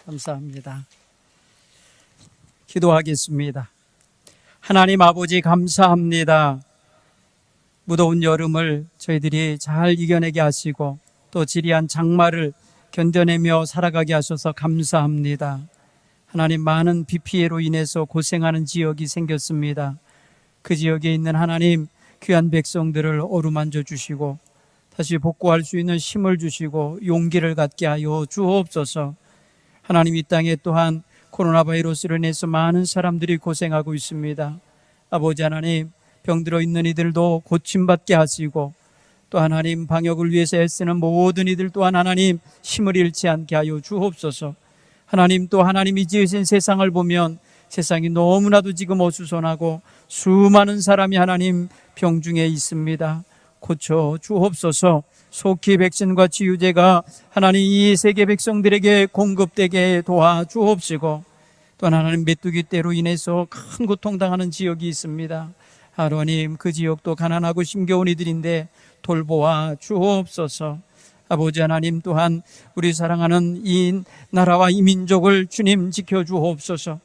감사합니다. 기도하겠습니다. 하나님 아버지 감사합니다. 무더운 여름을 저희들이 잘 이겨내게 하시고 또 지리한 장마를 견뎌내며 살아가게 하셔서 감사합니다. 하나님, 많은 비 피해로 인해서 고생하는 지역이 생겼습니다. 그 지역에 있는 하나님 귀한 백성들을 어루만져 주시고 다시 복구할 수 있는 힘을 주시고 용기를 갖게 하여 주옵소서. 하나님, 이 땅에 또한 코로나 바이러스로 인해서 많은 사람들이 고생하고 있습니다. 아버지 하나님, 병들어 있는 이들도 고침받게 하시고 또 하나님 방역을 위해서 애쓰는 모든 이들 또한 하나님 힘을 잃지 않게 하여 주옵소서. 하나님, 또 하나님이 지으신 세상을 보면 세상이 너무나도 지금 어수선하고 수많은 사람이 하나님 병중에 있습니다. 고쳐 주옵소서. 속히 백신과 치유제가 하나님 이 세계 백성들에게 공급되게 도와주옵시고 또 하나님 메뚜기 떼로 인해서 큰 고통당하는 지역이 있습니다. 하나님, 그 지역도 가난하고 힘겨운 이들인데 돌보아 주옵소서. 아버지 하나님, 또한 우리 사랑하는 이 나라와 이 민족을 주님 지켜주옵소서.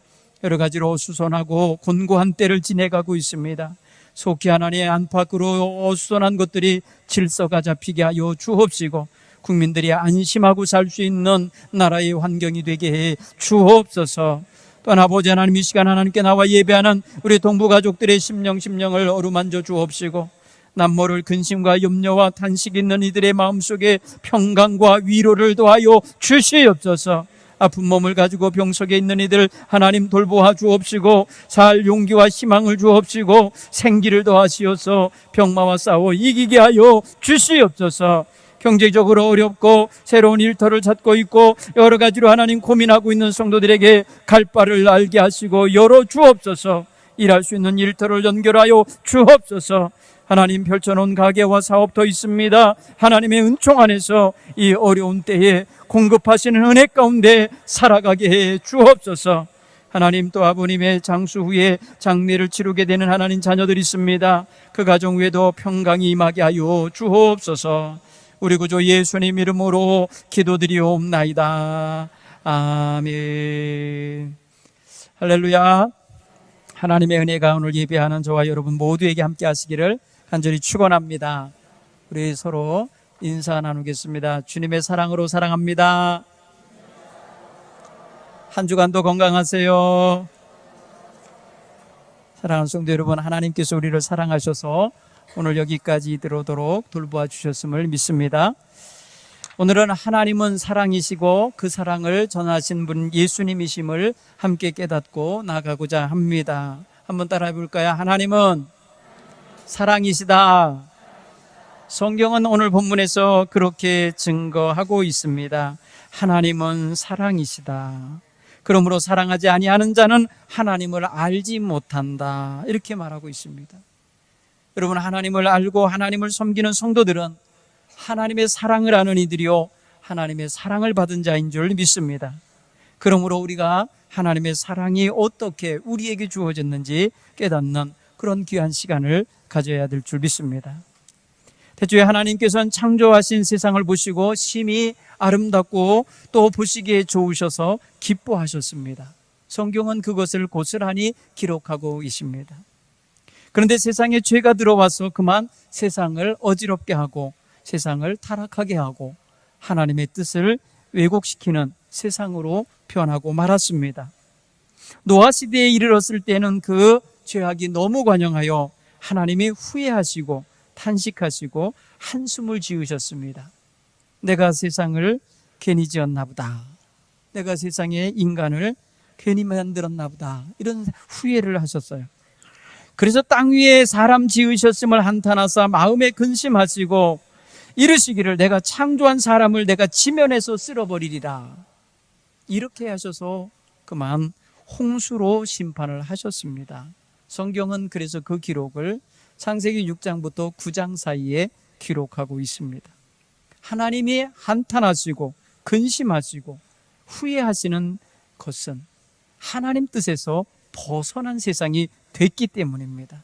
여러 가지로 어수선하고 곤고한 때를 지내가고 있습니다. 속히 하나님의 안팎으로 어수선한 것들이 질서가 잡히게 하여 주옵시고 국민들이 안심하고 살 수 있는 나라의 환경이 되게 해 주옵소서. 또한 아버지 하나님, 이 시간 하나님께 나와 예배하는 우리 동부 가족들의 심령을 어루만져 주옵시고 남모를 근심과 염려와 탄식이 있는 이들의 마음속에 평강과 위로를 더하여 주시옵소서. 아픈 몸을 가지고 병석에 있는 이들 하나님 돌보아 주옵시고 살 용기와 희망을 주옵시고 생기를 더하시어서 병마와 싸워 이기게 하여 주시옵소서. 경제적으로 어렵고 새로운 일터를 찾고 있고 여러 가지로 하나님 고민하고 있는 성도들에게 갈 바를 알게 하시고 열어 주옵소서. 일할 수 있는 일터를 연결하여 주옵소서. 하나님, 펼쳐놓은 가게와 사업도 있습니다. 하나님의 은총 안에서 이 어려운 때에 공급하시는 은혜 가운데 살아가게 해 주옵소서. 하나님, 또 아버님의 장수 후에 장례를 치르게 되는 하나님 자녀들이 있습니다. 그 가정 위에도 평강이 임하게 하여 주옵소서. 우리 구주 예수님 이름으로 기도드리옵나이다. 아멘. 할렐루야. 하나님의 은혜가 오늘 예배하는 저와 여러분 모두에게 함께 하시기를 간절히 축원합니다. 우리 서로 인사 나누겠습니다. 주님의 사랑으로 사랑합니다. 한 주간도 건강하세요. 사랑하는 성도 여러분, 하나님께서 우리를 사랑하셔서 오늘 여기까지 들어오도록 돌보아 주셨음을 믿습니다. 오늘은 하나님은 사랑이시고 그 사랑을 전하신 분 예수님이심을 함께 깨닫고 나가고자 합니다. 한번 따라해 볼까요? 하나님은 사랑이시다. 성경은 오늘 본문에서 그렇게 증거하고 있습니다. 하나님은 사랑이시다. 그러므로 사랑하지 아니하는 자는 하나님을 알지 못한다. 이렇게 말하고 있습니다. 여러분, 하나님을 알고 하나님을 섬기는 성도들은 하나님의 사랑을 아는 이들이요 하나님의 사랑을 받은 자인 줄 믿습니다. 그러므로 우리가 하나님의 사랑이 어떻게 우리에게 주어졌는지 깨닫는 그런 귀한 시간을 가져야 될 줄 믿습니다. 태초에 하나님께서는 창조하신 세상을 보시고 심히 아름답고 또 보시기에 좋으셔서 기뻐하셨습니다. 성경은 그것을 고스란히 기록하고 있습니다. 그런데 세상에 죄가 들어와서 그만 세상을 어지럽게 하고 세상을 타락하게 하고 하나님의 뜻을 왜곡시키는 세상으로 변하고 말았습니다. 노아 시대에 이르렀을 때는 그 죄악이 너무 관영하여 하나님이 후회하시고 탄식하시고 한숨을 지으셨습니다. 내가 세상을 괜히 지었나 보다. 내가 세상에 인간을 괜히 만들었나 보다. 이런 후회를 하셨어요. 그래서 땅 위에 사람 지으셨음을 한탄하사 마음에 근심하시고 이르시기를 내가 창조한 사람을 내가 지면에서 쓸어버리리라. 이렇게 하셔서 그만 홍수로 심판을 하셨습니다. 성경은 그래서 그 기록을 창세기 6장부터 9장 사이에 기록하고 있습니다. 하나님이 한탄하시고 근심하시고 후회하시는 것은 하나님 뜻에서 벗어난 세상이 됐기 때문입니다.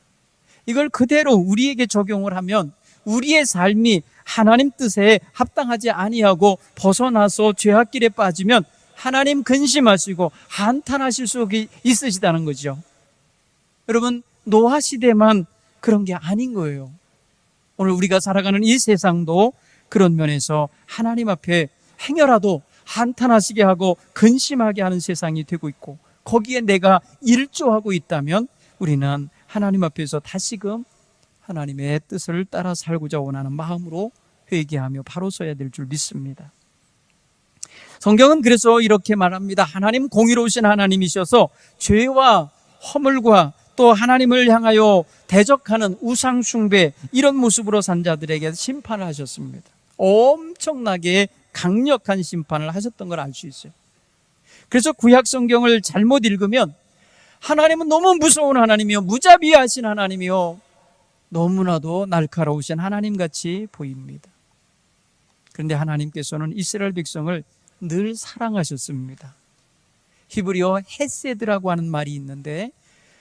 이걸 그대로 우리에게 적용을 하면 우리의 삶이 하나님 뜻에 합당하지 아니하고 벗어나서 죄악길에 빠지면 하나님 근심하시고 한탄하실 수 있으시다는 거죠. 여러분, 노아 시대만 그런 게 아닌 거예요. 오늘 우리가 살아가는 이 세상도 그런 면에서 하나님 앞에 행여라도 한탄하시게 하고 근심하게 하는 세상이 되고 있고, 거기에 내가 일조하고 있다면 우리는 하나님 앞에서 다시금 하나님의 뜻을 따라 살고자 원하는 마음으로 회개하며 바로 서야 될 줄 믿습니다. 성경은 그래서 이렇게 말합니다. 하나님 공의로우신 하나님이셔서 죄와 허물과 또 하나님을 향하여 대적하는 우상 숭배, 이런 모습으로 산 자들에게 심판을 하셨습니다. 엄청나게 강력한 심판을 하셨던 걸 알 수 있어요. 그래서 구약 성경을 잘못 읽으면 하나님은 너무 무서운 하나님이요, 무자비하신 하나님이요, 너무나도 날카로우신 하나님같이 보입니다. 그런데 하나님께서는 이스라엘 백성을 늘 사랑하셨습니다. 히브리어 헤세드라고 하는 말이 있는데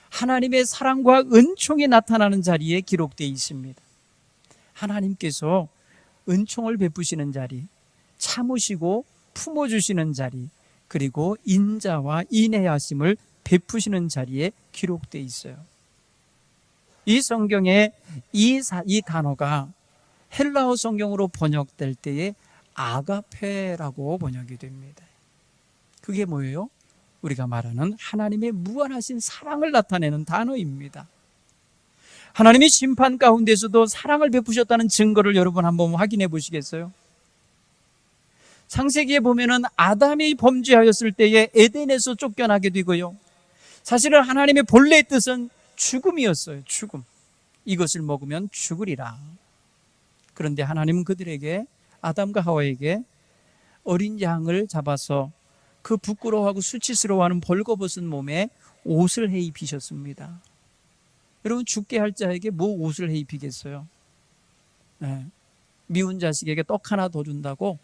하나님의 사랑과 은총이 나타나는 자리에 기록되어 있습니다. 하나님께서 은총을 베푸시는 자리, 참으시고 품어주시는 자리, 그리고 인자와 인애하심을 베푸시는 자리에 기록되어 있어요. 이 성경에 이 단어가 헬라어 성경으로 번역될 때에 아가페라고 번역이 됩니다. 그게 뭐예요? 우리가 말하는 하나님의 무한하신 사랑을 나타내는 단어입니다. 하나님이 심판 가운데서도 사랑을 베푸셨다는 증거를 여러분 한번 확인해 보시겠어요? 창세기에 보면은 아담이 범죄하였을 때에 에덴에서 쫓겨나게 되고요, 사실은 하나님의 본래의 뜻은 죽음이었어요. 죽음. 이것을 먹으면 죽으리라. 그런데 하나님은 그들에게, 아담과 하와에게 어린 양을 잡아서 그 부끄러워하고 수치스러워하는 벌거벗은 몸에 옷을 해 입히셨습니다. 여러분, 죽게 할 자에게 뭐 옷을 해 입히겠어요? 네. 미운 자식에게 떡 하나 더 준다고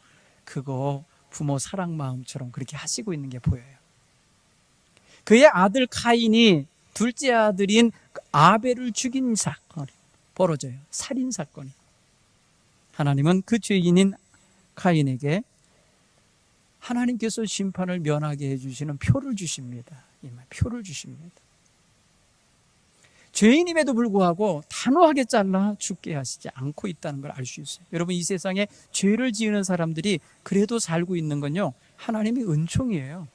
그거 부모 사랑 마음처럼 그렇게 하시고 있는 게 보여요. 그의 아들 카인이 둘째 아들인 아벨을 죽인 사건이 벌어져요. 살인 사건이. 하나님은 그 죄인인 카인에게 하나님께서 심판을 면하게 해주시는 표를 주십니다. 표를 주십니다. 죄인임에도 불구하고 단호하게 잘라 죽게 하시지 않고 있다는 걸 알 수 있어요. 여러분, 이 세상에 죄를 지으는 사람들이 그래도 살고 있는 건요, 하나님의 은총이에요.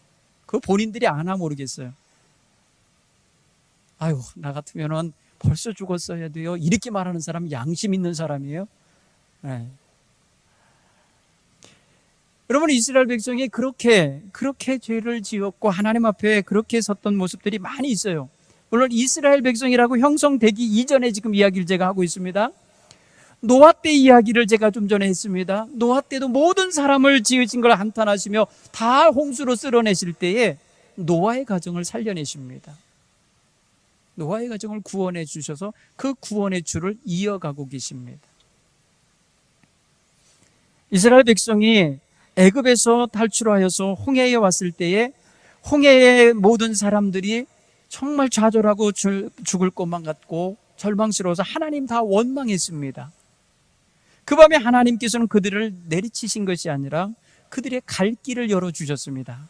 그거 본인들이 아나 모르겠어요. 아유, 나 같으면은 벌써 죽었어야 돼요, 이렇게 말하는 사람 양심 있는 사람이에요. 네. 여러분, 이스라엘 백성이 그렇게 죄를 지었고 하나님 앞에 그렇게 섰던 모습들이 많이 있어요. 물론 이스라엘 백성이라고 형성되기 이전에 지금 이야기를 제가 하고 있습니다. 노아 때 이야기를 제가 좀 전에 했습니다. 노아 때도 모든 사람을 지으신 걸 한탄하시며 다 홍수로 쓸어내실 때에 노아의 가정을 살려내십니다. 노아의 가정을 구원해 주셔서 그 구원의 줄을 이어가고 계십니다. 이스라엘 백성이 애굽에서 탈출하여서 홍해에 왔을 때에 홍해의 모든 사람들이 정말 좌절하고 죽을 것만 같고 절망스러워서 하나님 다 원망했습니다. 그 밤에 하나님께서는 그들을 내리치신 것이 아니라 그들의 갈 길을 열어주셨습니다.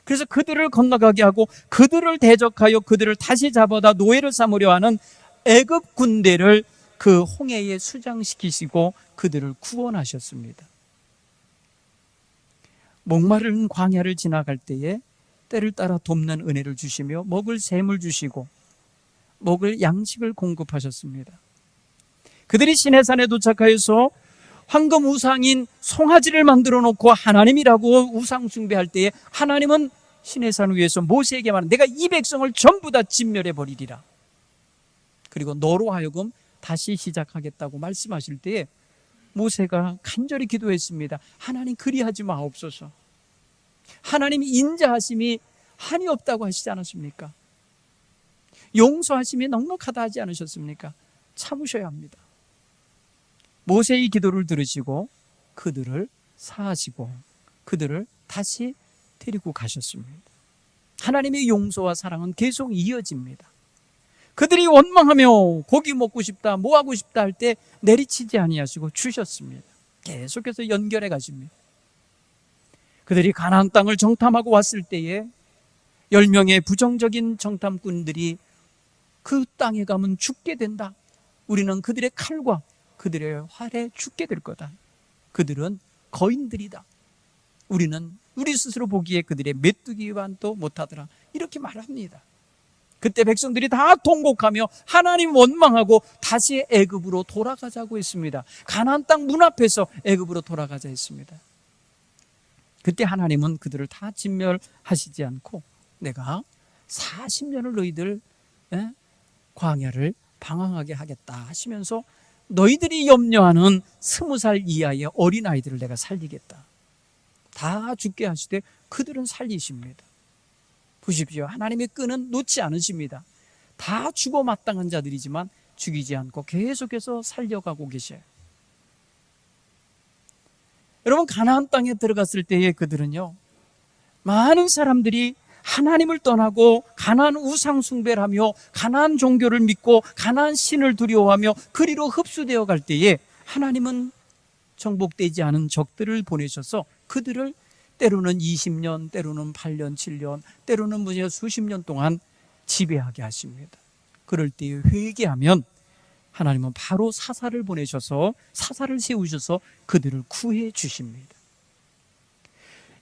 그래서 그들을 건너가게 하고 그들을 대적하여 그들을 다시 잡아다 노예를 삼으려 하는 애굽 군대를 그 홍해에 수장시키시고 그들을 구원하셨습니다. 목마른 광야를 지나갈 때에 때를 따라 돕는 은혜를 주시며 먹을 샘을 주시고 먹을 양식을 공급하셨습니다. 그들이 시내산에 도착하여서 황금 우상인 송아지를 만들어 놓고 하나님이라고 우상 숭배할 때에 하나님은 시내산 위에서 모세에게 말한, 내가 이 백성을 전부 다 진멸해 버리리라. 그리고 너로 하여금 다시 시작하겠다고 말씀하실 때에 모세가 간절히 기도했습니다. 하나님, 그리하지 마옵소서. 하나님이 인자하심이 한이 없다고 하시지 않았습니까? 용서하심이 넉넉하다 하지 않으셨습니까? 참으셔야 합니다. 모세의 기도를 들으시고 그들을 사하시고 그들을 다시 데리고 가셨습니다. 하나님의 용서와 사랑은 계속 이어집니다. 그들이 원망하며 고기 먹고 싶다, 뭐 하고 싶다 할 때 내리치지 아니하시고 주셨습니다. 계속해서 연결해 가십니다. 그들이 가나안 땅을 정탐하고 왔을 때에 10명의 부정적인 정탐꾼들이 그 땅에 가면 죽게 된다. 우리는 그들의 칼과 그들의 활에 죽게 될 거다. 그들은 거인들이다. 우리는 우리 스스로 보기에 그들의 메뚜기만도 못하더라. 이렇게 말합니다. 그때 백성들이 다 통곡하며 하나님 원망하고 다시 애굽으로 돌아가자고 했습니다. 가나안 땅 문 앞에서 애굽으로 돌아가자 했습니다. 그때 하나님은 그들을 다 진멸하시지 않고 내가 40년을 너희들 광야를 방황하게 하겠다 하시면서 너희들이 염려하는 20살 이하의 어린아이들을 내가 살리겠다. 다 죽게 하시되 그들은 살리십니다. 보십시오. 하나님의 끈은 놓지 않으십니다. 다 죽어 마땅한 자들이지만 죽이지 않고 계속해서 살려가고 계셔요. 여러분, 가나안 땅에 들어갔을 때에 그들은요, 많은 사람들이 하나님을 떠나고 가나안 우상 숭배를 하며 가나안 종교를 믿고 가나안 신을 두려워하며 그리로 흡수되어 갈 때에 하나님은 정복되지 않은 적들을 보내셔서 그들을 때로는 20년, 때로는 8년, 7년, 때로는 무려 수십 년 동안 지배하게 하십니다. 그럴 때에 회개하면 하나님은 바로 사사를 보내셔서 사사를 세우셔서 그들을 구해 주십니다.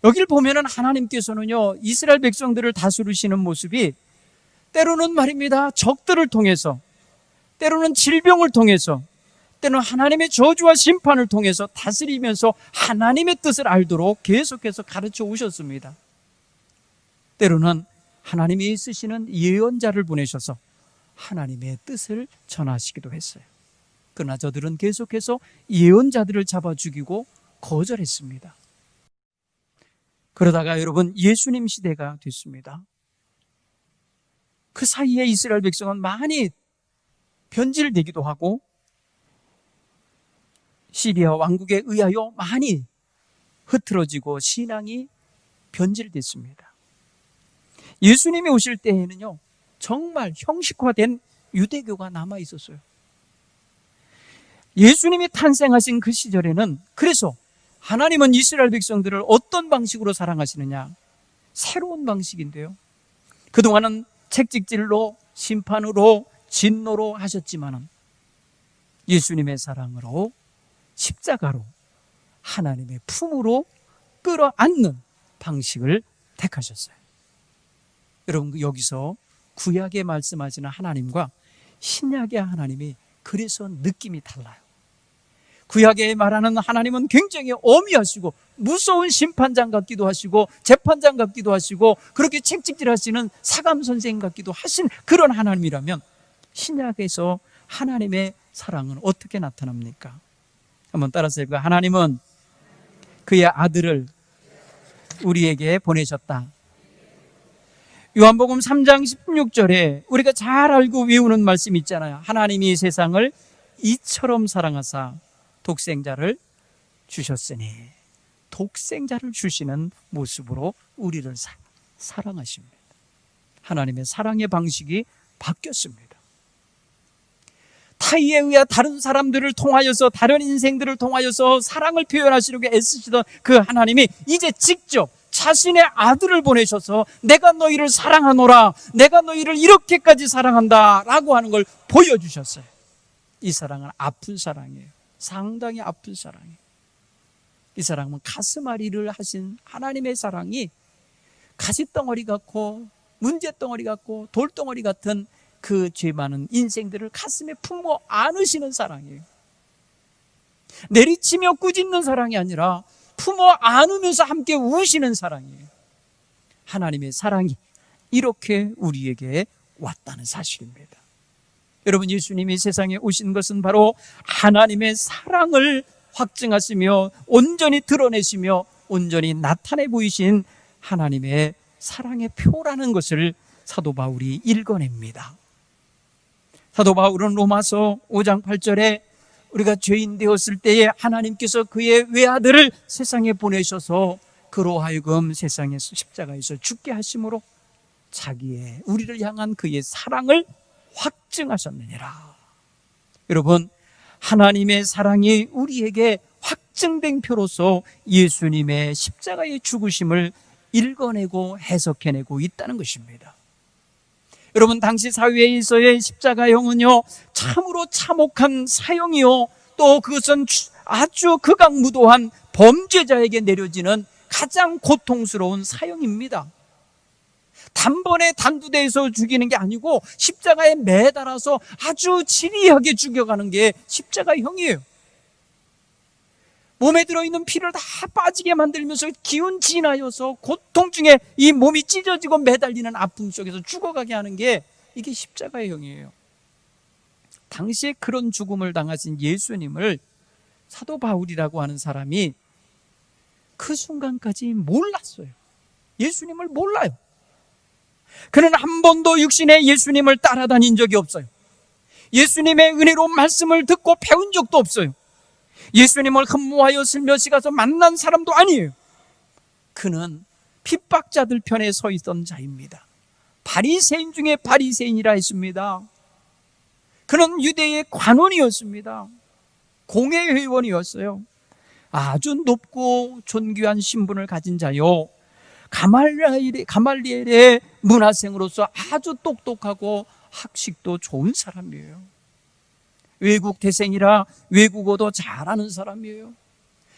여기를 보면은 하나님께서는요, 이스라엘 백성들을 다스리시는 모습이 때로는 말입니다, 적들을 통해서, 때로는 질병을 통해서, 때로는 하나님의 저주와 심판을 통해서 다스리면서 하나님의 뜻을 알도록 계속해서 가르쳐 오셨습니다. 때로는 하나님이 쓰시는 예언자를 보내셔서 하나님의 뜻을 전하시기도 했어요. 그러나 저들은 계속해서 예언자들을 잡아 죽이고 거절했습니다. 그러다가 여러분, 예수님 시대가 됐습니다. 그 사이에 이스라엘 백성은 많이 변질되기도 하고 시리아 왕국에 의하여 많이 흐트러지고 신앙이 변질됐습니다. 예수님이 오실 때에는요, 정말 형식화된 유대교가 남아 있었어요. 예수님이 탄생하신 그 시절에는 그래서 하나님은 이스라엘 백성들을 어떤 방식으로 사랑하시느냐? 새로운 방식인데요. 그동안은 채찍질로, 심판으로, 진노로 하셨지만은 예수님의 사랑으로, 십자가로, 하나님의 품으로 끌어안는 방식을 택하셨어요. 여러분, 여기서 구약에 말씀하시는 하나님과 신약의 하나님이 그래서 느낌이 달라요. 구약에 말하는 하나님은 굉장히 엄히하시고 무서운 심판장 같기도 하시고 재판장 같기도 하시고 그렇게 책찍질하시는 사감 선생 같기도 하신 그런 하나님이라면 신약에서 하나님의 사랑은 어떻게 나타납니까? 한번 따라서 해볼까요? 하나님은 그의 아들을 우리에게 보내셨다. 요한복음 3장 16절에 우리가 잘 알고 외우는 말씀이 있잖아요. 하나님이 세상을 이처럼 사랑하사 독생자를 주셨으니, 독생자를 주시는 모습으로 우리를 사랑하십니다. 하나님의 사랑의 방식이 바뀌었습니다. 타의에 의해 다른 사람들을 통하여서, 다른 인생들을 통하여서 사랑을 표현하시려고 애쓰시던 그 하나님이 이제 직접 자신의 아들을 보내셔서 내가 너희를 사랑하노라, 내가 너희를 이렇게까지 사랑한다 라고 하는 걸 보여주셨어요. 이 사랑은 아픈 사랑이에요. 상당히 아픈 사랑이에요. 이 사랑은 가슴앓이를 하신 하나님의 사랑이 가시덩어리 같고 문제덩어리 같고 돌덩어리 같은 그 죄 많은 인생들을 가슴에 품어 안으시는 사랑이에요. 내리치며 꾸짖는 사랑이 아니라 품어 안으면서 함께 우시는 사랑이에요. 하나님의 사랑이 이렇게 우리에게 왔다는 사실입니다. 여러분, 예수님이 세상에 오신 것은 바로 하나님의 사랑을 확증하시며 온전히 드러내시며 온전히 나타내 보이신 하나님의 사랑의 표라는 것을 사도 바울이 읽어냅니다. 사도 바울은 로마서 5장 8절에 우리가 죄인 되었을 때에 하나님께서 그의 외아들을 세상에 보내셔서 그로 하여금 세상에서 십자가에서 죽게 하심으로 자기의 우리를 향한 그의 사랑을 확증하셨느니라. 여러분, 하나님의 사랑이 우리에게 확증된 표로서 예수님의 십자가의 죽으심을 읽어내고 해석해내고 있다는 것입니다. 여러분, 당시 사회에서의 십자가형은요, 참으로 참혹한 사형이요, 또 그것은 아주 극악무도한 범죄자에게 내려지는 가장 고통스러운 사형입니다. 단번에 단두대에서 죽이는 게 아니고 십자가에 매달아서 아주 지리하게 죽여가는 게 십자가형이에요. 몸에 들어있는 피를 다 빠지게 만들면서 기운진하여서 고통 중에 이 몸이 찢어지고 매달리는 아픔 속에서 죽어가게 하는 게 이게 십자가형이에요. 당시에 그런 죽음을 당하신 예수님을 사도 바울이라고 하는 사람이 그 순간까지 몰랐어요. 예수님을 몰라요. 그는 한 번도 육신의 예수님을 따라다닌 적이 없어요. 예수님의 은혜로운 말씀을 듣고 배운 적도 없어요. 예수님을 흠모하여 슬며시 가서 만난 사람도 아니에요. 그는 핍박자들 편에 서 있던 자입니다. 바리새인 중에 바리새인이라 했습니다. 그는 유대의 관원이었습니다. 공회의원이었어요. 아주 높고 존귀한 신분을 가진 자요, 가말리엘의 문화생으로서 아주 똑똑하고 학식도 좋은 사람이에요. 외국 대생이라 외국어도 잘하는 사람이에요.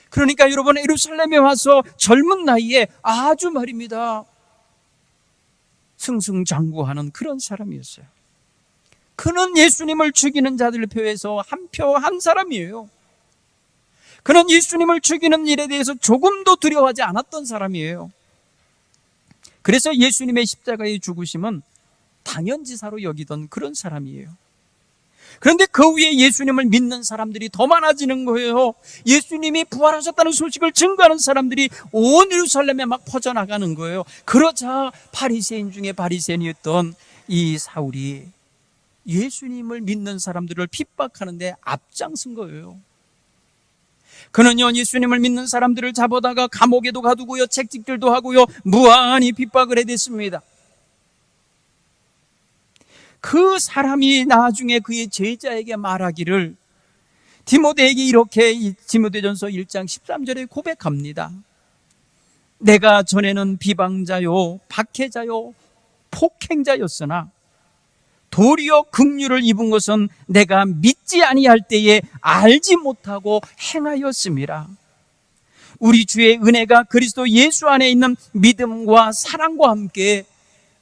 그러니까 여러분, 예루살렘에 와서 젊은 나이에 아주 말입니다, 승승장구하는 그런 사람이었어요. 그는 예수님을 죽이는 자들 표에서 한 표 한 사람이에요. 그는 예수님을 죽이는 일에 대해서 조금도 두려워하지 않았던 사람이에요. 그래서 예수님의 십자가의 죽으심은 당연지사로 여기던 그런 사람이에요. 그런데 그 위에 예수님을 믿는 사람들이 더 많아지는 거예요. 예수님이 부활하셨다는 소식을 증거하는 사람들이 온 예루살렘에 막 퍼져나가는 거예요. 그러자 바리새인 중에 바리새인이었던 이 사울이 예수님을 믿는 사람들을 핍박하는데 앞장선 거예요. 그는요, 예수님을 믿는 사람들을 잡아다가 감옥에도 가두고요, 채찍질도 하고요, 무한히 핍박을 해댔습니다. 그 사람이 나중에 그의 제자에게 말하기를, 디모데에게 이렇게 디모데전서 1장 13절에 고백합니다. 내가 전에는 비방자요, 박해자요, 폭행자였으나 도리어 긍휼을 입은 것은 내가 믿지 아니할 때에 알지 못하고 행하였음이라. 우리 주의 은혜가 그리스도 예수 안에 있는 믿음과 사랑과 함께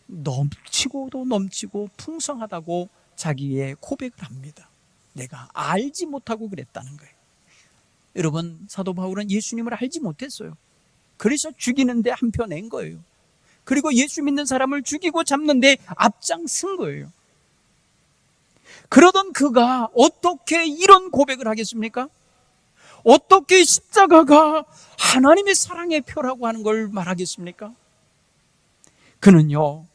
넘치고도 넘치고 풍성하다고 자기의 고백을 합니다. 내가 알지 못하고 그랬다는 거예요. 여러분, 사도 바울은 예수님을 알지 못했어요. 그래서 죽이는데 한 표 낸 거예요. 그리고 예수 믿는 사람을 죽이고 잡는데 앞장선 거예요. 그러던 그가 어떻게 이런 고백을 하겠습니까? 어떻게 십자가가 하나님의 사랑의 표라고 하는 걸 말하겠습니까? 그는요,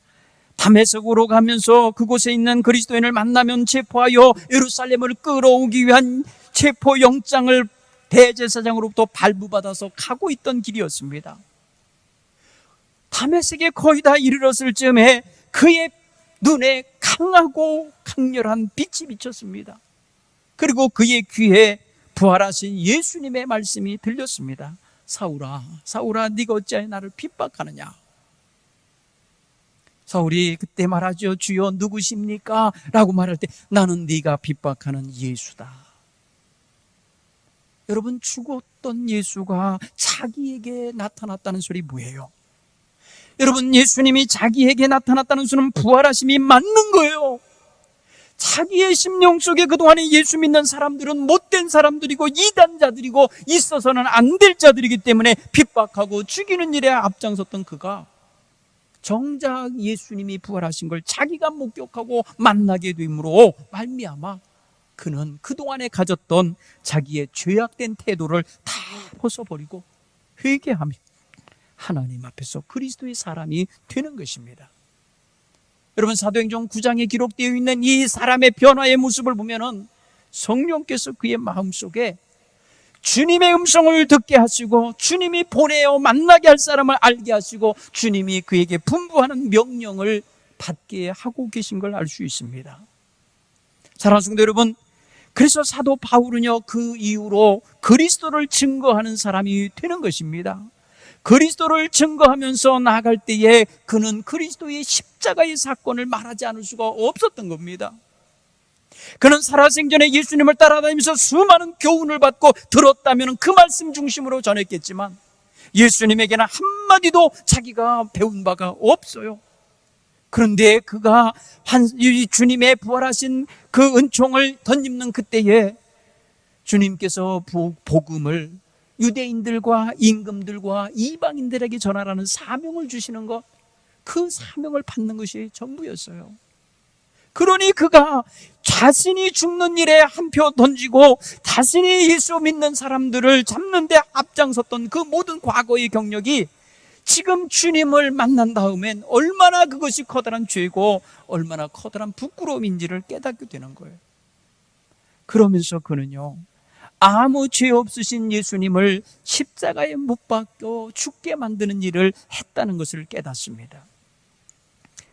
다메섹으로 가면서 그곳에 있는 그리스도인을 만나면 체포하여 예루살렘을 끌어오기 위한 체포영장을 대제사장으로부터 발부받아서 가고 있던 길이었습니다. 다메섹에 거의 다 이르렀을 즈음에 그의 눈에 강하고 강렬한 빛이 비쳤습니다. 그리고 그의 귀에 부활하신 예수님의 말씀이 들렸습니다. 사울아, 사울아, 네가 어찌하여 나를 핍박하느냐? 사울이 그때 말하죠. 주여 누구십니까? 라고 말할 때, 나는 네가 핍박하는 예수다. 여러분, 죽었던 예수가 자기에게 나타났다는 소리 뭐예요? 여러분, 예수님이 자기에게 나타났다는 수는 부활하심이 맞는 거예요. 자기의 심령 속에 그동안에 예수 믿는 사람들은 못된 사람들이고 이단자들이고 있어서는 안 될 자들이기 때문에 핍박하고 죽이는 일에 앞장섰던 그가 정작 예수님이 부활하신 걸 자기가 목격하고 만나게 됨으로 말미암아 그는 그동안에 가졌던 자기의 죄악된 태도를 다 벗어버리고 회개하며 하나님 앞에서 그리스도의 사람이 되는 것입니다. 여러분, 사도행전 9장에 기록되어 있는 이 사람의 변화의 모습을 보면은 성령께서 그의 마음속에 주님의 음성을 듣게 하시고 주님이 보내어 만나게 할 사람을 알게 하시고 주님이 그에게 분부하는 명령을 받게 하고 계신 걸 알 수 있습니다. 사랑하는 성도 여러분, 그래서 사도 바울은요, 그 이후로 그리스도를 증거하는 사람이 되는 것입니다. 그리스도를 증거하면서 나아갈 때에 그는 그리스도의 십자가의 사건을 말하지 않을 수가 없었던 겁니다. 그는 살아생전에 예수님을 따라다니면서 수많은 교훈을 받고 들었다면 그 말씀 중심으로 전했겠지만 예수님에게는 한마디도 자기가 배운 바가 없어요. 그런데 그가 주님의 부활하신 그 은총을 덧입는 그때에 주님께서 복음을 유대인들과 임금들과 이방인들에게 전하라는 사명을 주시는 것, 그 사명을 받는 것이 전부였어요. 그러니 그가 자신이 죽는 일에 한 표 던지고 자신이 예수 믿는 사람들을 잡는 데 앞장섰던 그 모든 과거의 경력이 지금 주님을 만난 다음엔 얼마나 그것이 커다란 죄고 얼마나 커다란 부끄러움인지를 깨닫게 되는 거예요. 그러면서 그는요, 아무 죄 없으신 예수님을 십자가에 못 박혀 죽게 만드는 일을 했다는 것을 깨닫습니다.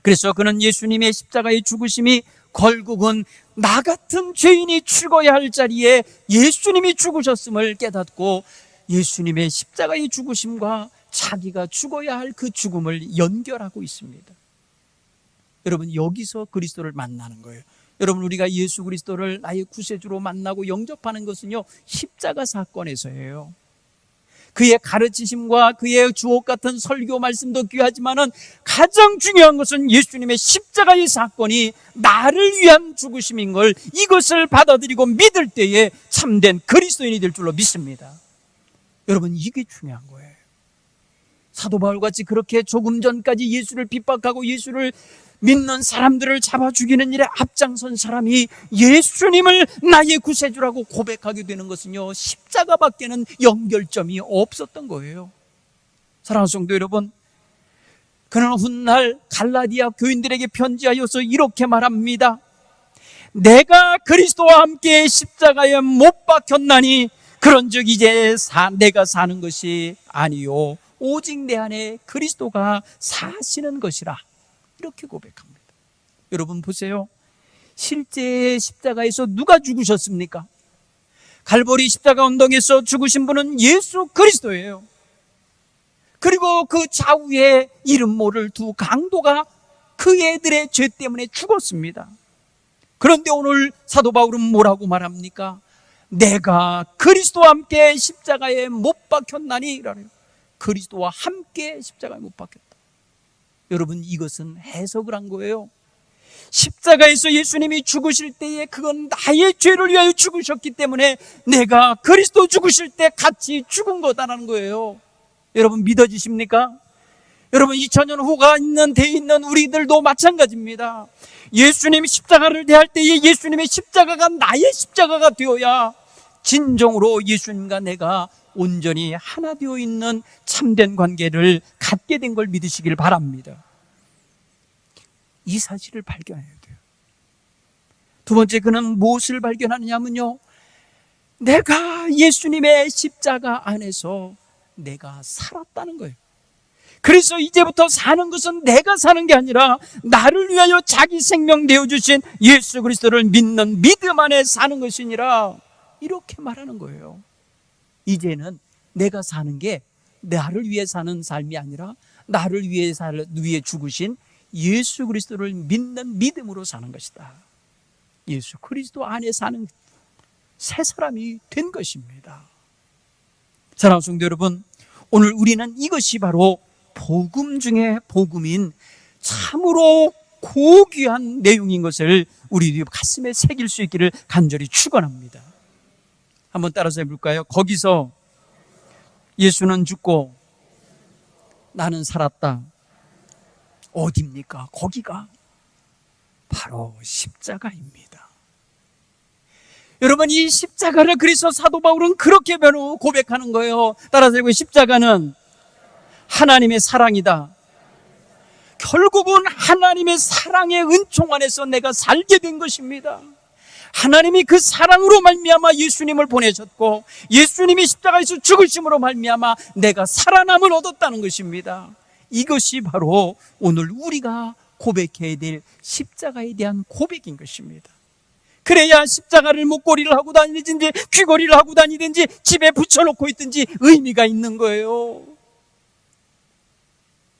그래서 그는 예수님의 십자가의 죽으심이 결국은 나 같은 죄인이 죽어야 할 자리에 예수님이 죽으셨음을 깨닫고 예수님의 십자가의 죽으심과 자기가 죽어야 할 그 죽음을 연결하고 있습니다. 여러분, 여기서 그리스도를 만나는 거예요. 여러분, 우리가 예수 그리스도를 나의 구세주로 만나고 영접하는 것은요, 십자가 사건에서예요. 그의 가르치심과 그의 주옥 같은 설교 말씀도 귀하지만은 가장 중요한 것은 예수님의 십자가의 사건이 나를 위한 죽으심인 걸, 이것을 받아들이고 믿을 때에 참된 그리스도인이 될 줄로 믿습니다. 여러분, 이게 중요한 거예요. 사도 바울같이 그렇게 조금 전까지 예수를 핍박하고 예수를 믿는 사람들을 잡아 죽이는 일에 앞장선 사람이 예수님을 나의 구세주라고 고백하게 되는 것은요, 십자가밖에는 연결점이 없었던 거예요. 사랑하는 성도 여러분, 그는 훗날 갈라디아 교인들에게 편지하여서 이렇게 말합니다. 내가 그리스도와 함께 십자가에 못 박혔나니 그런즉 이제 내가 사는 것이 아니요 오직 내 안에 그리스도가 사시는 것이라, 이렇게 고백합니다. 여러분 보세요. 실제 십자가에서 누가 죽으셨습니까? 갈보리 십자가 언덕에서 죽으신 분은 예수 그리스도예요. 그리고 그 좌우에 이름 모를 두 강도가 그 애들의 죄 때문에 죽었습니다. 그런데 오늘 사도 바울은 뭐라고 말합니까? 내가 그리스도와 함께 십자가에 못 박혔나니, 라네요. 그리스도와 함께 십자가에 못 박혔다. 여러분, 이것은 해석을 한 거예요. 십자가에서 예수님이 죽으실 때에 그건 나의 죄를 위하여 죽으셨기 때문에 내가 그리스도 죽으실 때 같이 죽은 거다라는 거예요. 여러분, 믿어지십니까? 여러분, 2000년 후가 돼 있는 우리들도 마찬가지입니다. 예수님이 십자가를 대할 때에 예수님의 십자가가 나의 십자가가 되어야 진정으로 예수님과 내가 온전히 하나 되어 있는 참된 관계를 갖게 된 걸 믿으시길 바랍니다. 이 사실을 발견해야 돼요. 두 번째, 그는 무엇을 발견하느냐면요, 내가 예수님의 십자가 안에서 내가 살았다는 거예요. 그래서 이제부터 사는 것은 내가 사는 게 아니라 나를 위하여 자기 생명 내어주신 예수 그리스도를 믿는 믿음 안에 사는 것이니라, 이렇게 말하는 거예요. 이제는 내가 사는 게 나를 위해 사는 삶이 아니라 나를 위해 죽으신 예수 그리스도를 믿는 믿음으로 사는 것이다. 예수 그리스도 안에 사는 새 사람이 된 것입니다. 사랑하는 성도 여러분, 오늘 우리는 이것이 바로 복음 중에 복음인 참으로 고귀한 내용인 것을 우리 가슴에 새길 수 있기를 간절히 축원합니다. 한번 따라서 해볼까요? 거기서 예수는 죽고 나는 살았다. 어디입니까? 거기가 바로 십자가입니다. 여러분, 이 십자가를 그래서 사도 바울은 그렇게 고백하는 거예요. 따라서 해보세요. 십자가는 하나님의 사랑이다. 결국은 하나님의 사랑의 은총 안에서 내가 살게 된 것입니다. 하나님이 그 사랑으로 말미암아 예수님을 보내셨고 예수님이 십자가에서 죽으심으로 말미암아 내가 살아남을 얻었다는 것입니다. 이것이 바로 오늘 우리가 고백해야 될 십자가에 대한 고백인 것입니다. 그래야 십자가를 목걸이를 하고 다니든지 귀걸이를 하고 다니든지 집에 붙여놓고 있든지 의미가 있는 거예요.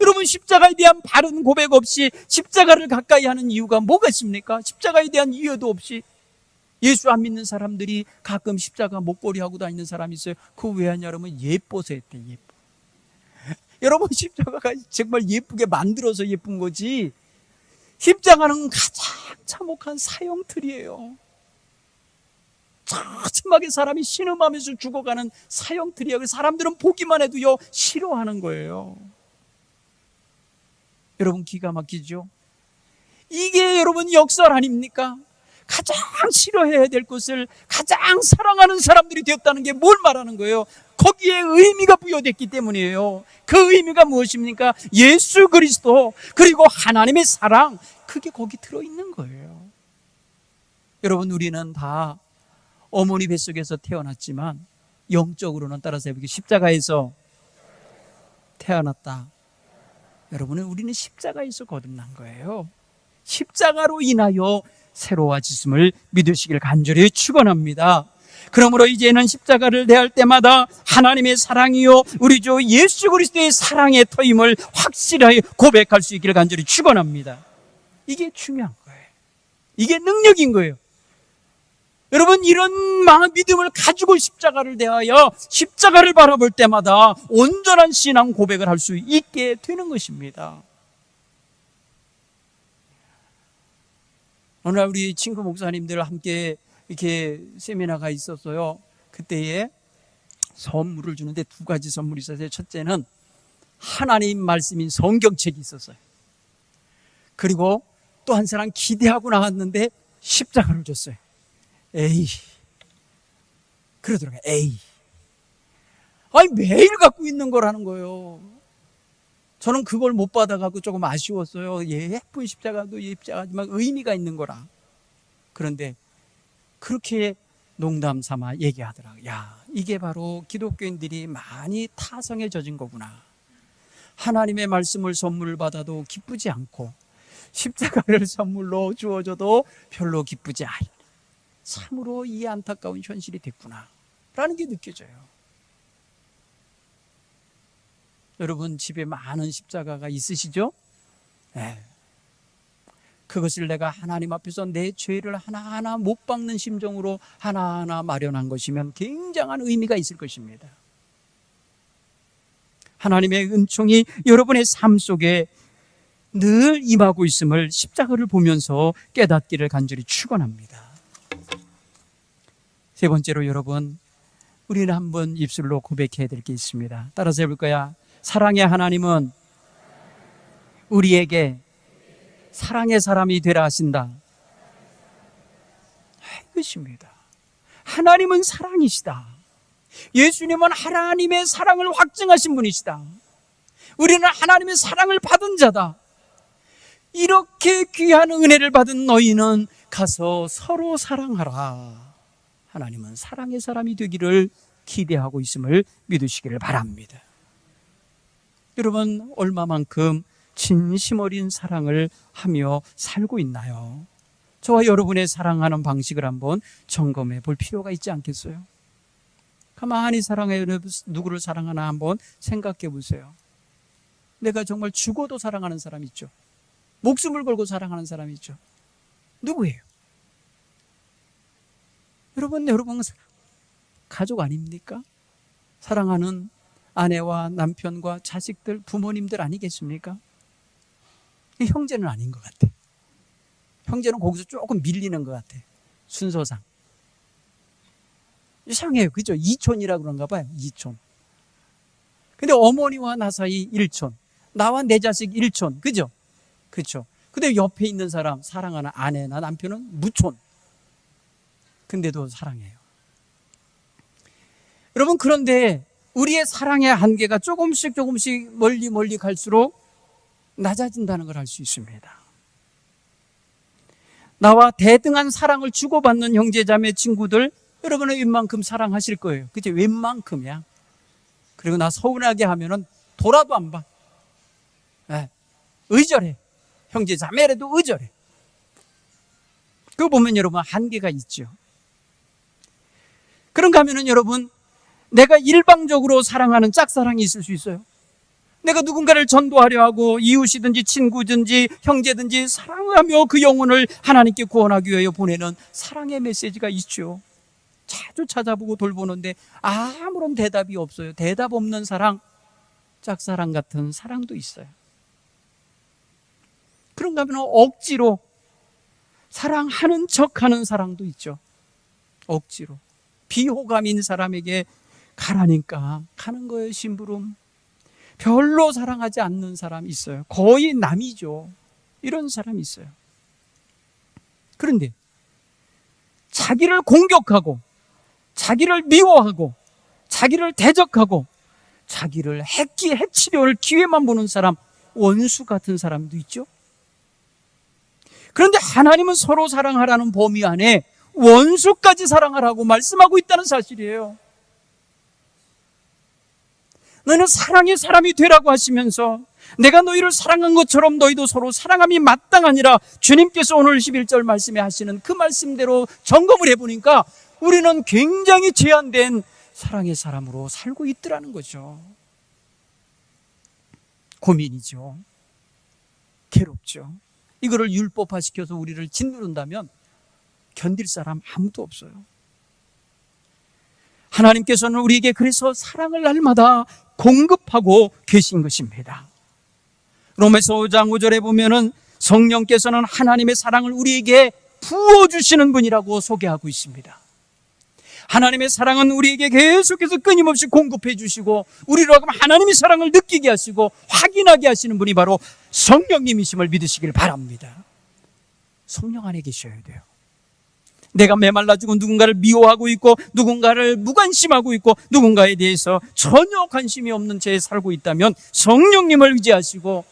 여러분, 십자가에 대한 바른 고백 없이 십자가를 가까이 하는 이유가 뭐가 있습니까? 십자가에 대한 이유도 없이 예수 안 믿는 사람들이 가끔 십자가 목걸이 하고 다니는 사람이 있어요. 그거 왜 하냐 그러면 예뻐서 했대. 예뻐. 여러분, 십자가가 정말 예쁘게 만들어서 예쁜 거지, 십자가는 가장 참혹한 사형틀이에요. 처참하게 사람이 신음하면서 죽어가는 사형틀이에요. 사람들은 보기만 해도요 싫어하는 거예요. 여러분, 기가 막히죠? 이게 여러분 역설 아닙니까? 가장 싫어해야 될 것을 가장 사랑하는 사람들이 되었다는 게 뭘 말하는 거예요? 거기에 의미가 부여됐기 때문이에요. 그 의미가 무엇입니까? 예수 그리스도, 그리고 하나님의 사랑, 그게 거기 들어있는 거예요. 여러분, 우리는 다 어머니 뱃속에서 태어났지만 영적으로는, 따라서 해보기, 십자가에서 태어났다. 여러분은, 우리는 십자가에서 거듭난 거예요. 십자가로 인하여 새로워지심을 믿으시길 간절히 축원합니다. 그러므로 이제는 십자가를 대할 때마다 하나님의 사랑이요 우리 주 예수 그리스도의 사랑의 터임을 확실하게 고백할 수 있기를 간절히 축원합니다. 이게 중요한 거예요. 이게 능력인 거예요. 여러분, 이런 믿음을 가지고 십자가를 대하여 십자가를 바라볼 때마다 온전한 신앙 고백을 할 수 있게 되는 것입니다. 오늘 우리 친구 목사님들 함께 이렇게 세미나가 있었어요. 그때에 선물을 주는데 두 가지 선물이 있었어요. 첫째는 하나님 말씀인 성경책이 있었어요. 그리고 또 한 사람 기대하고 나왔는데 십자가를 줬어요. 에이, 그러더라고요. 에이, 아니 매일 갖고 있는 거라는 거예요. 저는 그걸 못 받아가지고 조금 아쉬웠어요. 예쁜 십자가도 십자가지만 의미가 있는 거라. 그런데 그렇게 농담 삼아 얘기하더라고요. 야, 이게 바로 기독교인들이 많이 타성에 젖은 거구나. 하나님의 말씀을 선물 받아도 기쁘지 않고 십자가를 선물로 주어줘도 별로 기쁘지 않아. 참으로 이 안타까운 현실이 됐구나 라는 게 느껴져요. 여러분, 집에 많은 십자가가 있으시죠? 네. 그것을 내가 하나님 앞에서 내 죄를 하나하나 못 박는 심정으로 하나하나 마련한 것이면 굉장한 의미가 있을 것입니다. 하나님의 은총이 여러분의 삶 속에 늘 임하고 있음을 십자가를 보면서 깨닫기를 간절히 축원합니다. 세 번째로, 여러분, 우리는 한번 입술로 고백해야 될 게 있습니다. 따라서 해볼 거야. 사랑의 하나님은 우리에게 사랑의 사람이 되라 하신다. 이것입니다. 하나님은 사랑이시다. 예수님은 하나님의 사랑을 확증하신 분이시다. 우리는 하나님의 사랑을 받은 자다. 이렇게 귀한 은혜를 받은 너희는 가서 서로 사랑하라. 하나님은 사랑의 사람이 되기를 기대하고 있음을 믿으시기를 바랍니다. 여러분, 얼마만큼 진심 어린 사랑을 하며 살고 있나요? 저와 여러분의 사랑하는 방식을 한번 점검해 볼 필요가 있지 않겠어요? 가만히 사랑해, 누구를 사랑하나 한번 생각해 보세요. 내가 정말 죽어도 사랑하는 사람 있죠? 목숨을 걸고 사랑하는 사람이 있죠? 누구예요? 여러분 가족 아닙니까? 사랑하는 아내와 남편과 자식들, 부모님들 아니겠습니까? 형제는 아닌 것 같아. 형제는 거기서 조금 밀리는 것 같아. 순서상. 이상해요. 그죠? 이촌이라고 그런가 봐요. 이촌. 근데 어머니와 나 사이 일촌. 나와 내 자식 일촌. 그죠? 그렇죠. 근데 옆에 있는 사람, 사랑하는 아내나 남편은 무촌. 근데도 사랑해요. 여러분, 그런데 우리의 사랑의 한계가 조금씩 멀리 갈수록 낮아진다는 걸 알 수 있습니다. 나와 대등한 사랑을 주고받는 형제자매 친구들, 여러분은 웬만큼 사랑하실 거예요. 그치? 웬만큼이야. 그리고 나 서운하게 하면은 돌아도 안 봐. 의절해. 형제자매라도 의절해. 그거 보면 여러분 한계가 있죠. 그런가 하면은 여러분, 내가 일방적으로 사랑하는 짝사랑이 있을 수 있어요. 내가 누군가를 전도하려 하고 이웃이든지 친구든지 형제든지 사랑하며 그 영혼을 하나님께 구원하기 위하여 보내는 사랑의 메시지가 있죠. 자주 찾아보고 돌보는데 아무런 대답이 없어요. 대답 없는 사랑, 짝사랑 같은 사랑도 있어요. 그런가 하면 억지로 사랑하는 척하는 사랑도 있죠. 억지로 비호감인 사람에게 가라니까 가는 거예요. 심부름. 별로 사랑하지 않는 사람이 있어요. 거의 남이죠. 이런 사람이 있어요. 그런데 자기를 공격하고 자기를 미워하고 자기를 대적하고 자기를 해치려 할 기회만 보는 사람, 원수 같은 사람도 있죠. 그런데 하나님은 서로 사랑하라는 범위 안에 원수까지 사랑하라고 말씀하고 있다는 사실이에요. 너희는 사랑의 사람이 되라고 하시면서 내가 너희를 사랑한 것처럼 너희도 서로 사랑함이 마땅하니라, 주님께서 오늘 11절 말씀에 하시는 그 말씀대로 점검을 해보니까 우리는 굉장히 제한된 사랑의 사람으로 살고 있더라는 거죠. 고민이죠. 괴롭죠. 이거를 율법화시켜서 우리를 짓누른다면 견딜 사람 아무도 없어요. 하나님께서는 우리에게 그래서 사랑을 날마다 공급하고 계신 것입니다. 로마서 5장 5절에 보면은 성령께서는 하나님의 사랑을 우리에게 부어주시는 분이라고 소개하고 있습니다. 하나님의 사랑은 우리에게 계속해서 끊임없이 공급해 주시고 우리로 하여금 하나님의 사랑을 느끼게 하시고 확인하게 하시는 분이 바로 성령님이심을 믿으시길 바랍니다. 성령 안에 계셔야 돼요. 내가 메말라지고 누군가를 미워하고 있고 누군가를 무관심하고 있고 누군가에 대해서 전혀 관심이 없는 채 살고 있다면 성령님을 의지하시고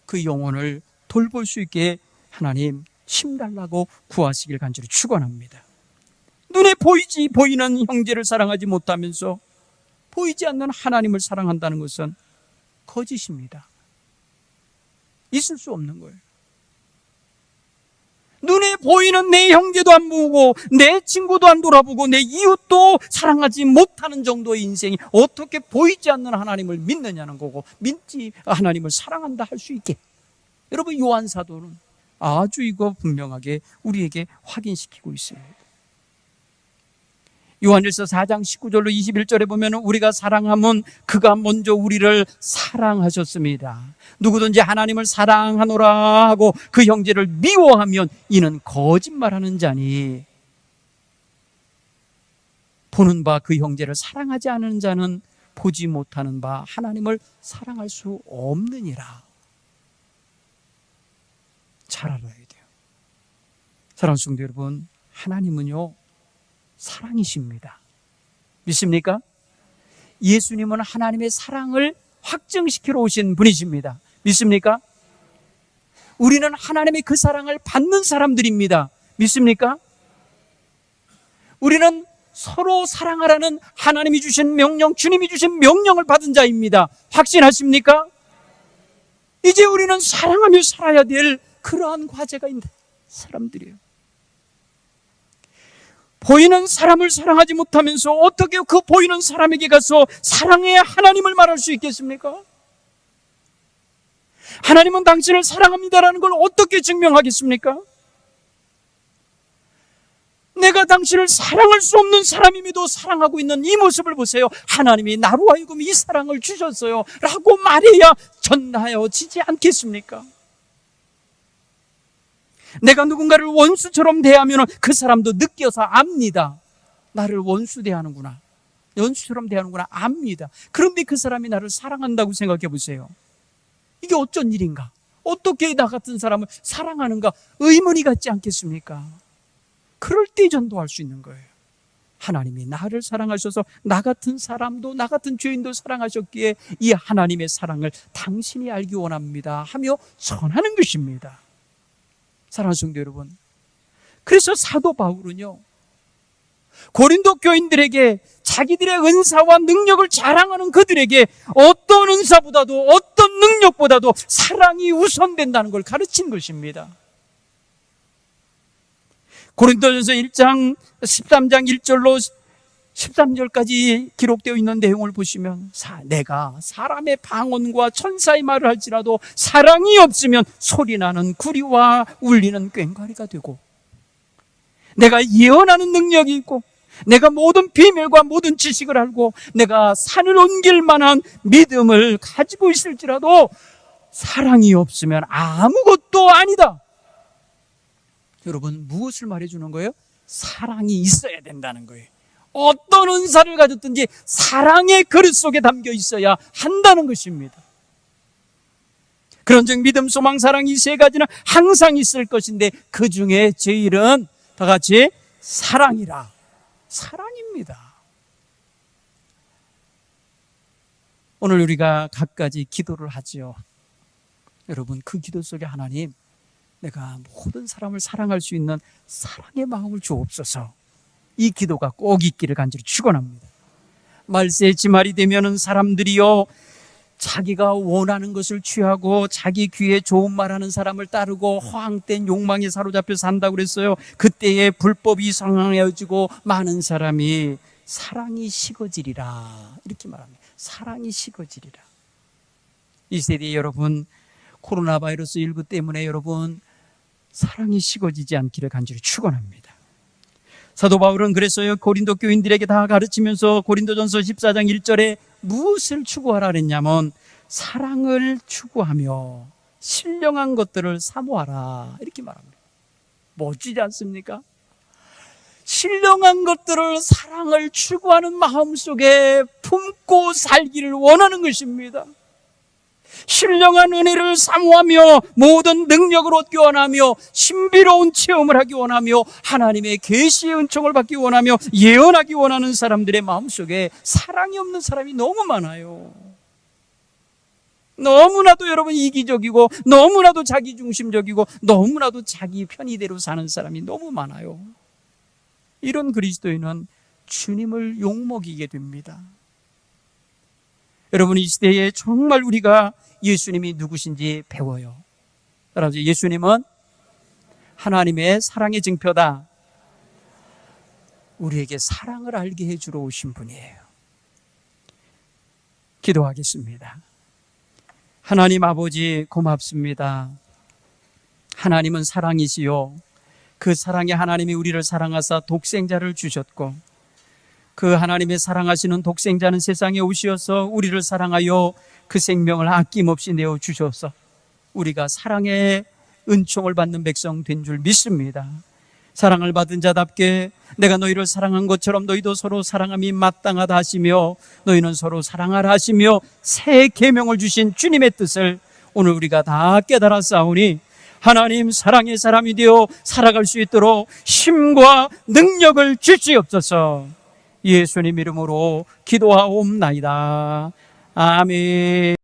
그 영혼을 돌볼 수 있게 하나님 힘 달라고 구하시길 간절히 축원합니다. 눈에 보이는 형제를 사랑하지 못하면서 보이지 않는 하나님을 사랑한다는 것은 거짓입니다. 있을 수 없는 거예요. 눈에 보이는 내 형제도 안 보고 내 친구도 안 돌아보고 내 이웃도 사랑하지 못하는 정도의 인생이 어떻게 보이지 않는 하나님을 믿느냐는 거고, 믿지 하나님을 사랑한다 할 수 있게. 여러분, 요한 사도는 아주 이거 분명하게 우리에게 확인시키고 있습니다. 요한일서 4장 19절로 21절에 보면 우리가 사랑하면 그가 먼저 우리를 사랑하셨습니다. 누구든지 하나님을 사랑하노라 하고 그 형제를 미워하면 이는 거짓말하는 자니 보는 바 그 형제를 사랑하지 않는 자는 보지 못하는 바 하나님을 사랑할 수 없느니라. 잘 알아야 돼요. 사랑하는 성도 여러분, 하나님은요 사랑이십니다. 믿습니까? 예수님은 하나님의 사랑을 확증시키러 오신 분이십니다. 믿습니까? 우리는 하나님의 그 사랑을 받는 사람들입니다. 믿습니까? 우리는 서로 사랑하라는 하나님이 주신 명령, 주님이 주신 명령을 받은 자입니다. 확신하십니까? 이제 우리는 사랑하며 살아야 될 그러한 과제가 있는 사람들이에요. 보이는 사람을 사랑하지 못하면서 어떻게 그 보이는 사람에게 가서 사랑의 하나님을 말할 수 있겠습니까? 하나님은 당신을 사랑합니다라는 걸 어떻게 증명하겠습니까? 내가 당신을 사랑할 수 없는 사람임에도 사랑하고 있는 이 모습을 보세요. 하나님이 나로 하여금 이 사랑을 주셨어요 라고 말해야 전하여지지 않겠습니까? 내가 누군가를 원수처럼 대하면 그 사람도 느껴서 압니다. 나를 원수 대하는구나, 원수처럼 대하는구나 압니다. 그런데 그 사람이 나를 사랑한다고 생각해 보세요. 이게 어쩐 일인가? 어떻게 나 같은 사람을 사랑하는가? 의문이 갖지 않겠습니까? 그럴 때 전도할 수 있는 거예요. 하나님이 나를 사랑하셔서 나 같은 사람도, 나 같은 죄인도 사랑하셨기에 이 하나님의 사랑을 당신이 알기 원합니다 하며 전하는 것입니다. 사랑하는 성도 여러분, 그래서 사도 바울은요 고린도 교인들에게 자기들의 은사와 능력을 자랑하는 그들에게 어떤 은사보다도 어떤 능력보다도 사랑이 우선된다는 걸 가르친 것입니다. 고린도전서 1장 13장 1절로 13절까지 기록되어 있는 내용을 보시면 내가 사람의 방언과 천사의 말을 할지라도 사랑이 없으면 소리나는 구리와 울리는 꽹과리가 되고, 내가 예언하는 능력이 있고, 내가 모든 비밀과 모든 지식을 알고, 내가 산을 옮길 만한 믿음을 가지고 있을지라도 사랑이 없으면 아무것도 아니다. 여러분, 무엇을 말해주는 거예요? 사랑이 있어야 된다는 거예요. 어떤 은사를 가졌든지 사랑의 그릇 속에 담겨 있어야 한다는 것입니다. 그런즉 믿음, 소망, 사랑, 이 세 가지는 항상 있을 것인데 그 중에 제일은 다 같이 사랑이라. 사랑입니다. 오늘 우리가 갖가지 기도를 하지요. 여러분, 그 기도 속에 하나님, 내가 모든 사람을 사랑할 수 있는 사랑의 마음을 주옵소서. 이 기도가 꼭 있기를 간절히 축원합니다. 말세 지말이 되면은 사람들이요, 자기가 원하는 것을 취하고 자기 귀에 좋은 말하는 사람을 따르고 허황된 욕망에 사로잡혀 산다고 그랬어요. 그때에 불법이 성행해지고 많은 사람이 사랑이 식어지리라, 이렇게 말합니다. 사랑이 식어지리라. 이 세대 여러분, 코로나 바이러스 19 때문에 여러분 사랑이 식어지지 않기를 간절히 축원합니다. 사도 바울은 그랬어요. 고린도 교인들에게 다 가르치면서 고린도전서 14장 1절에 무엇을 추구하라 그랬냐면 사랑을 추구하며 신령한 것들을 사모하라, 이렇게 말합니다. 멋지지 않습니까? 신령한 것들을, 사랑을 추구하는 마음속에 품고 살기를 원하는 것입니다. 신령한 은혜를 사모하며 모든 능력을 얻기 원하며 신비로운 체험을 하기 원하며 하나님의 계시의 은총을 받기 원하며 예언하기 원하는 사람들의 마음속에 사랑이 없는 사람이 너무 많아요. 너무나도 여러분 이기적이고, 너무나도 자기중심적이고, 너무나도 자기 편의대로 사는 사람이 너무 많아요. 이런 그리스도인은 주님을 욕먹이게 됩니다. 여러분, 이 시대에 정말 우리가 예수님이 누구신지 배워요. 여러분, 예수님은 하나님의 사랑의 증표다. 우리에게 사랑을 알게 해주러 오신 분이에요. 기도하겠습니다. 하나님 아버지, 고맙습니다. 하나님은 사랑이시요, 그 사랑의 하나님이 우리를 사랑하사 독생자를 주셨고, 그 하나님의 사랑하시는 독생자는 세상에 오시어서 우리를 사랑하여 그 생명을 아낌없이 내어주셔서 우리가 사랑의 은총을 받는 백성 된 줄 믿습니다. 사랑을 받은 자답게 내가 너희를 사랑한 것처럼 너희도 서로 사랑함이 마땅하다 하시며, 너희는 서로 사랑하라 하시며 새 계명을 주신 주님의 뜻을 오늘 우리가 다 깨달았사오니 하나님, 사랑의 사람이 되어 살아갈 수 있도록 힘과 능력을 주시옵소서. 예수님 이름으로 기도하옵나이다. 아멘.